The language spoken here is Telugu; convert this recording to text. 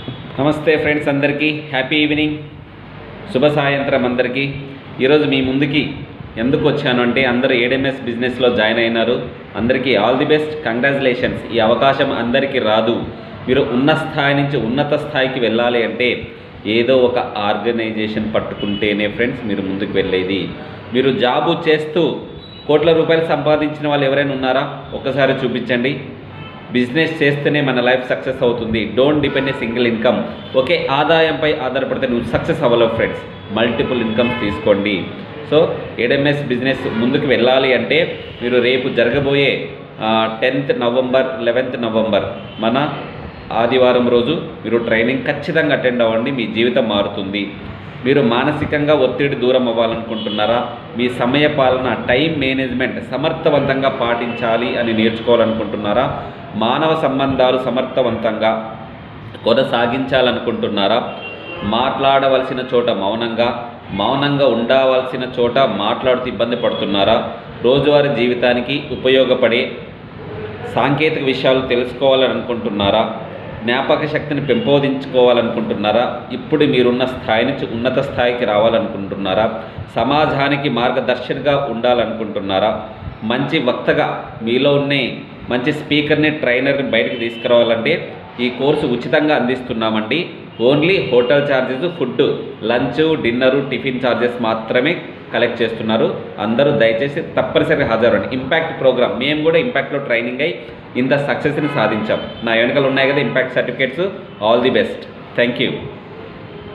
నమస్తే ఫ్రెండ్స్, అందరికీ హ్యాపీ ఈవినింగ్, శుభ సాయంత్రం అందరికీ. ఈరోజు మీ ముందుకి ఎందుకు వచ్చాను అంటే, అందరూ ఏడెంఎస్ బిజినెస్లో జాయిన్ అయినారు. అందరికీ ఆల్ ది బెస్ట్, కంగ్రాచులేషన్స్. ఈ అవకాశం అందరికీ రాదు. మీరు ఉన్న స్థాయి నుంచి ఉన్నత స్థాయికి వెళ్ళాలి అంటే ఏదో ఒక ఆర్గనైజేషన్ పట్టుకుంటేనే ఫ్రెండ్స్ మీరు ముందుకు వెళ్ళేది. మీరు జాబు చేస్తూ కోట్ల రూపాయలు సంపాదించిన వాళ్ళు ఎవరైనా ఉన్నారా? ఒక్కసారి చూపించండి. బిజినెస్ చేస్తేనే మన లైఫ్ సక్సెస్ అవుతుంది. Don't depend a single income. ఒకే ఆదాయంపై ఆధారపడితే నువ్వు సక్సెస్ అవ్వలేవు ఫ్రెండ్స్. మల్టిపుల్ ఇన్కమ్స్ తీసుకోండి. సో ఏడెంఎస్ బిజినెస్ ముందుకు వెళ్ళాలి అంటే మీరు రేపు జరగబోయే 10th నవంబర్ 11th నవంబర్ మన ఆదివారం రోజు మీరు ట్రైనింగ్ ఖచ్చితంగా అటెండ్ అవ్వండి. మీ జీవితం మారుతుంది. మీరు మానసికంగా ఒత్తిడి దూరం అవ్వాలనుకుంటున్నారా? మీ సమయ పాలన, టైం మేనేజ్మెంట్ సమర్థవంతంగా పాటించాలి అని నేర్చుకోవాలనుకుంటున్నారా? మానవ సంబంధాలు సమర్థవంతంగా కొనసాగించాలనుకుంటున్నారా? మాట్లాడవలసిన చోట మౌనంగా ఉండవలసిన చోట మాట్లాడుతూ ఇబ్బంది పడుతున్నారా? రోజువారీ జీవితానికి ఉపయోగపడే సాంకేతిక విషయాలు తెలుసుకోవాలనుకుంటున్నారా? జ్ఞాపక శక్తిని పెంపొందించుకోవాలనుకుంటున్నారా? ఇప్పుడు మీరున్న స్థాయి నుంచి ఉన్నత స్థాయికి రావాలనుకుంటున్నారా? సమాజానికి మార్గదర్శనిగా ఉండాలనుకుంటున్నారా? మంచి వక్తగా మీలో ఉన్న మంచి స్పీకర్ని, ట్రైనర్ని బయటకు తీసుకురావాలంటే ఈ కోర్సు ఉచితంగా అందిస్తున్నామండి. Only hotel charges, food, lunch, dinner, tiffin charges మాత్రమే కలెక్ట్ చేస్తున్నారు. అందరూ దయచేసి తప్పనిసరిగా హాజరండి. ఇంపాక్ట్ ప్రోగ్రామ్, మేము కూడా ఇంపాక్ట్లో ట్రైనింగ్ అయ్యి ఇంత సక్సెస్ని సాధించాం. నా వెనకాల ఉన్నాయి కదా impact certificates. All the best. Thank you.